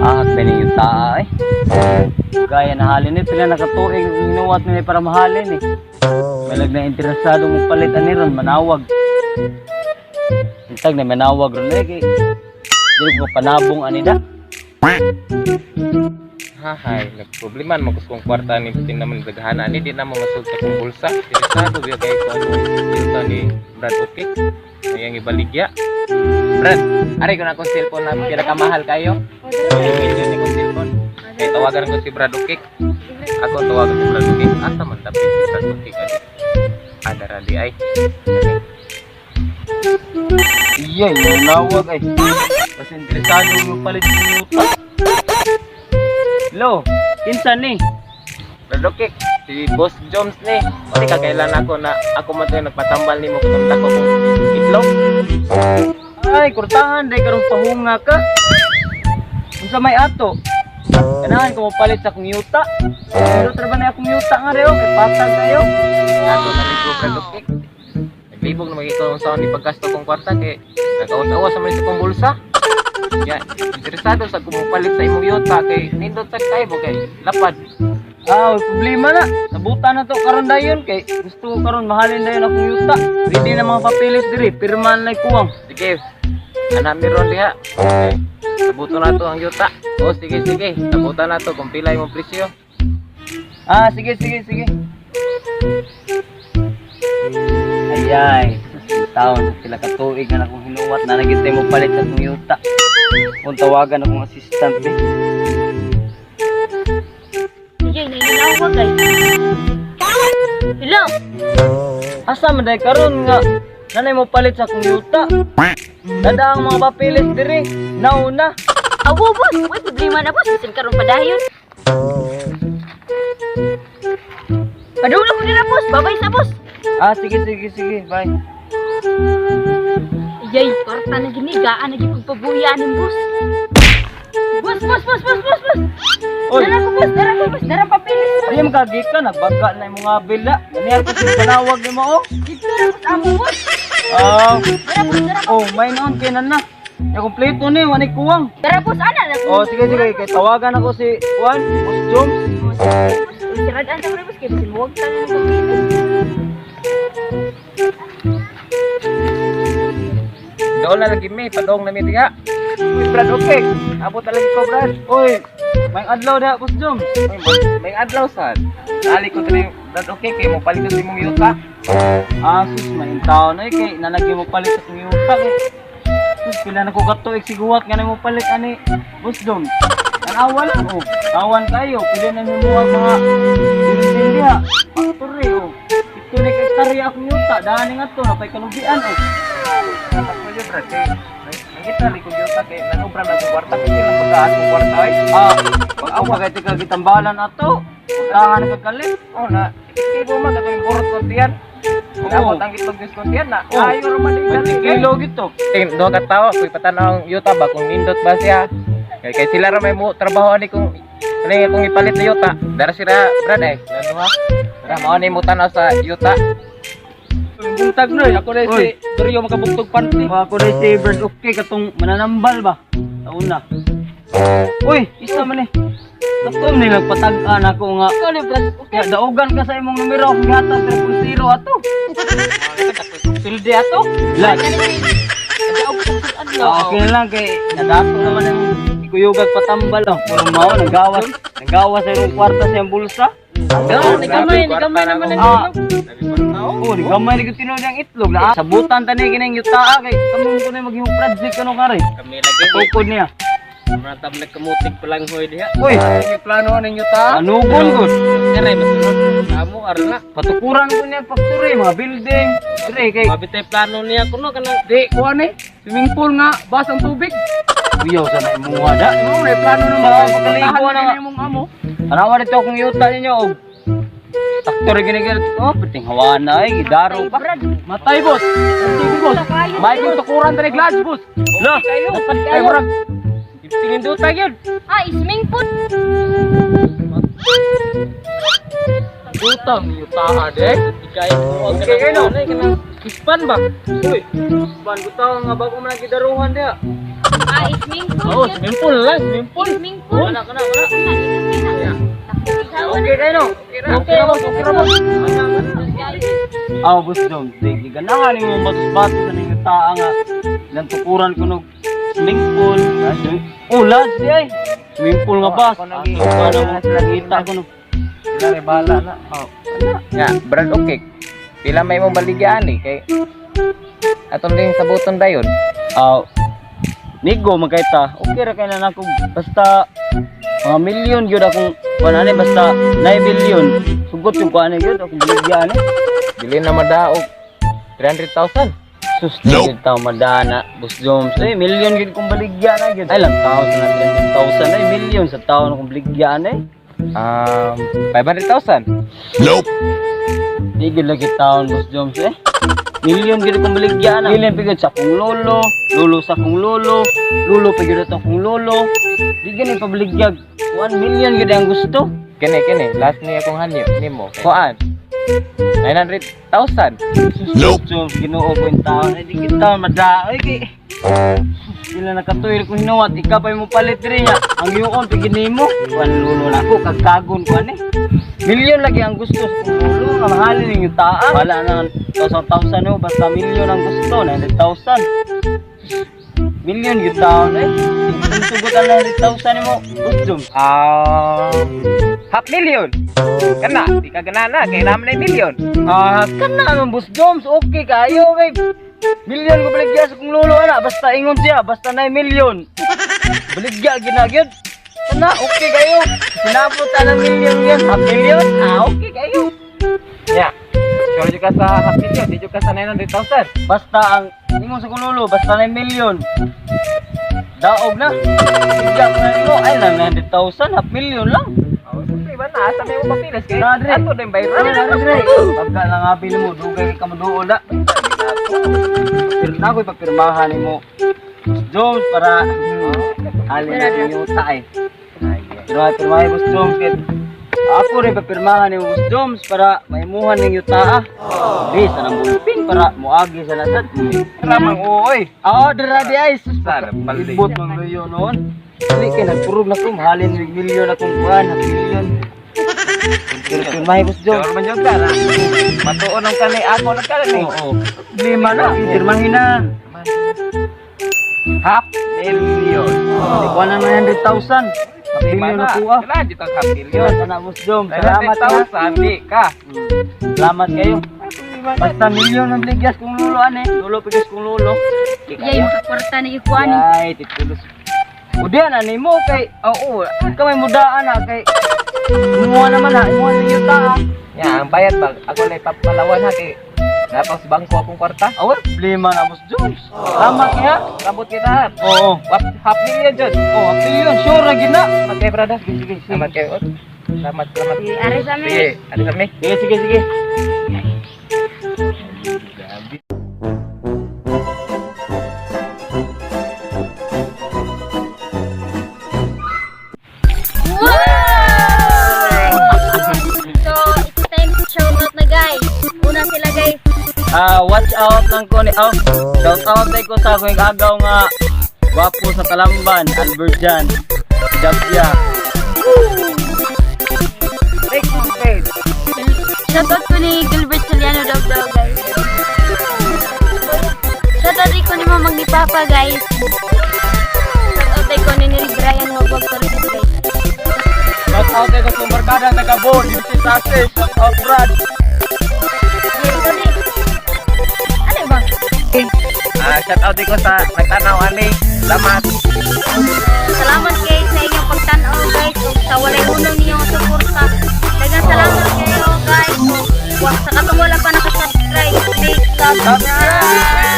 Ah, pining yung taa eh. Gaya na halin eh, pila nakatuig, inuwat nila para mahalin eh. Malag na interesado mong palitan ni ron, manawag. Intag na manawag ron eh, kay di ko panabong anida. Hahay, nagproblema mo kung kwarta ni Putin naman daghana ni di na mo masud sa kong bulsa. Interesado biya kay ko ano yuta ni Brad okay. Ayang ibaligya. Brad, ari ko na akong cellphone na pinakamahal kayo. Hindi ni kong cellphone. Kay tawagan ko si Brad okay. Ako tawagan si Brad okay. Asa man dapit si Brad okay kani. Ada radi ay. Iya, yung nawag ay. Kasi interesado mo palit ng yuta. Hello, kinsan ni? Brad okay. Si Boss Jones ni. Pati kakailan ako na ako man tayo nagpatambal nimo kung dako kong itlog. Ay, kurtahan, day karong pahunga ka. Unsa may ato? Ganahan ko mapalit sa akong yuta. Pero trabaho na akong yuta nga reo, kay patag kayo. Ato na ligo Brad okay. Naglibog na magikaw ang saan ni paggasto kong kwarta kay nakawas-awas sa mga kong bulsa. Ya, interesado sa kumupalit sa imong yuta kay nindot sa kayo kay lapad. Ah, may problema na. Nabuta na to karon dayon kay gusto ko karon mahalin dayon akong yuta. Ready na mga papeles diri, pirmahan na kuwang. Sige. Ana meron diha. Sabuto na to ang yuta. O sige sige, sabutan na to kung pila imong presyo. Ah, sige. Ayay, taon sila katuig na akong hinuwat na nagitay mo palit sa akong yuta. Kung tawagan akong assistant eh. Sige, nainawag ay. Hello? Asa man day karon nga nanay mo palit sa akong yuta. Dada ang mga papeles diri. Nauna. Awo, boss. May problema na, boss. Bisan karon padayon. Padulong ko nila, boss. Babay sa boss. Ah, sige. Bye. Yay, kwarta na ginigaan na gipagpabuya ng boss. Boss. Oy. Dara ko, boss. Dara papilis. Ay magagi ka nagbaga na imong mga bila. Ganyan ko sa panawag nimo oh. Dito na, boss. Amo, boss. Ah, Dara, boss. oh, may noon kinan na. Ya kompleto ni wani kuwang. Dara, boss. Ana. Oh, sige kay tawagan ako si Juan, Boss Joms. Siradaan sa boss. Kaya bisan huwag ka na papilis. Doon na lagi mi, padong na mi diha. Brad okay. Abot talaga ko Brad. Oy, may adlaw da Boss Joms. May adlaw sad. Ali ko diri Brad okay kay mo palit sa imong yuta. Ah, sus may taon ay kay nanagi mo palit sa akong yuta kay. Sus pila na ko katuig siguwat nga mo palit ani Boss Joms. Tanawa lang oh. Tawan kayo, pila na nimo ang mga building diha. Factory oh. Ito ni kay karya akong yuta, dani nga to napay kalubian oh. Pwede Brad kay kita li ko yuta kay nanubra na sa kwarta kay lang pagkaan mo kwarta ay. Ah, wag ako kay tika gitambalan ato. Utangan ka kalit. Oh na, ibo man katong burot kontiyan. Abot ang itlog ng kontiyan na. Ayo ra man 20 kilo gito. Do ka tawo koy patanaw ang yuta ba kung nindot ba siya. Kay sila ra may mo trabaho ani kung kung ipalit na yuta. Dara sila Brad ay. Ano ha? Dara mao ni mo tanaw sa yuta. Buntag noy, ako na si Doryo makabugtog panty. Ako na si Bird okay katong mananambal ba? Tauna. Uy, isa man eh. Natom ni nagpatag-an ako nga. Ano, boss? Ya daugan ka sa imong numero, gata 000 ato. Sildi ato. Lag. Okay lang kay nadato naman ang ikuyugag patambal oh. Puro mao nagawas sa imong kwarta sa iyang bulsa. Ni gamay naman ang Oh, di gamay ni tinood ang itlog na sabutan tani kining yuta kay kamong ko na maghimong project kano kare. Kami lagi Tukod niya. Matab na kamutik pa lang hoy diha. Uy, May plano ning yuta. anugon gud. Kare masunod. Amo arna. Patukuran ko niya factory, mga building. Dire kay Mabitay plano niya kuno kanang di kuha ni swimming pool nga basang tubig. Uyaw sa na imong wada. Mo na plano ng mga pagkaligo na imong amo. Anawa dito akong yuta ninyo og factory ginigilit oh, piting hawan na ay gidaro pa. Matay boss. Sige boss. May tukuran tani glass boss. Lo, ay murag Pinindot ta gyud. Ah, swimming pool. Utang yuta dek. Ikay ko okay kayo no. Ispan ba? Uy, ispan ko tao nga bago man gidaruhan dia. Swimming pool. Oh, swimming pool lah, swimming pool. Swimming pool. Kana. Okay kayo no. Okay ra mo. Bus dong. Sige ganahan mo batos-batos sa ninyo taa nga. Ilang tukuran ko nog swimming pool. Ulan siya. Swimming pool nga bas. Ano kita ko nog. Sila bala na. Ya, Brad okay. Pila may mong baligyan kay atong din sa buton dayon. Nigo magkaita. Okay ra kay na nako basta mga milyon gyud akong kanane basta 9 billion. Sugot yung kuan gyud akong baligyan Dili na madaog 300,000. Sus gid taw madana Boss Joms. Milyon gyud kong baligyan gyud. Ay lang taon na 300,000 milyon sa taon akong baligyan 500,000. Di gid lagi taon Boss Joms Milyon gid kong baligyan Milyon pigod sa akong lolo, lolo sa akong lolo pigod sa akong lolo. Di gani pabaligyan 1 million gid ang gusto. Kene last ni akong hanyo nimo. Kuan 900,000. Nope. Joms Ginoo ko yung taon. Di kita madaoy kay sila nakatuil ko hinuwat ika pa mo palit rin niya. Ang yuon pigid nimo. Wan lolo na ko kagkagon ko Milyon lagi ang gusto sa lolo nga mahalin ninyo taa. Wala na 1,000 no basta milyon ang gusto 900,000. Milyon gyud taon sugutan na 100,000 mo. Boss Half million. Kana, di ka ganana kay naman na milyon. Kana naman Boss Joms, okay kayo kay milyon ko baligya sa kong lolo ana basta ingon siya basta 9 milyon. Baligya ginagyod. Kana okay kayo. Sinabot ang milyon yan, half million. Okay kayo. Ya. Sure juga sa half million, di juga sa 900,000. Basta ang ingon sa kong lolo basta 9 milyon. Daog na. Baligya ko na nimo ay 900,000, half million lang. Okay ba na asa may mo papilas kay? Nadre. Ato din bayro. Pagka lang apil mo, dugay ka mo doon na. Pero na ako'y pagpirmahan mo. Boss Joms para alin natin yung tae. Pero ay pirmahan Boss Joms kaya ako rin pagpirmahan mo Boss Joms para maimuhan ng yuta. Di, sa nang bulping para muagi sa lasad. Ramang uoy. Dira di ay. Sarap paldi. Ibot mang ngayon noon. Hindi kayo nagpurog na ko. Mahalin ng milyon akong kuhan. Milyon. Pero pirmahan Boss Joms. Sure man jud ka na. Matuon ang kanay ako nagkalan Oo. Lima na. Pirmahin na. Half million. Ikuha na 900,000. Million na kuha. Wala dito ang half million. Sana Boss Joms. Salamat ha. 900,000 di ka. Salamat kayo. Basta milyon ang ligyas kong lulo ane. Lulo pigas kong lulo. Yay makakwarta na ikuan. Ay, titulos. Udian ani mo kay oo, kamay mudaan na kay kumuha naman ha, imuha ninyo ta. Ya, ang bayad ba? Ako na ipapalawan ha kay napang sa bangko akong kwarta. Awal, problema na Boss Joms. Salamat kaya. Rabot kita. Oo. Half million jud. Million, sure na gina. Okay, brother. Sige. Salamat kayo. Salamat. Ari sa mi. Sige, ari sa mi. Sige. So, it's time to shout out na guys. Una sila guys. Watch out lang ko ni shout out day ko sa akong agaw nga gwapo sa Talamban, Alberjan. Jabya. Shout out ko ni Gilbert Soliano daw guys. Shout out ko ni Mamang ni Papa guys. Shout out ko ni Neil Brian Magwag ko rin guys. Shout out day ko sa barkada taga-board, dito si Sase. Shout out Brad. Ano ba? Shout out ko sa nagtanaw ani. Salamat. Salamat guys sa inyong pagtanaw guys. Ug sa walay hunong ninyong suporta. Daghang salamat kayo guys. Sa katong wala pa nakasubscribe, please subscribe.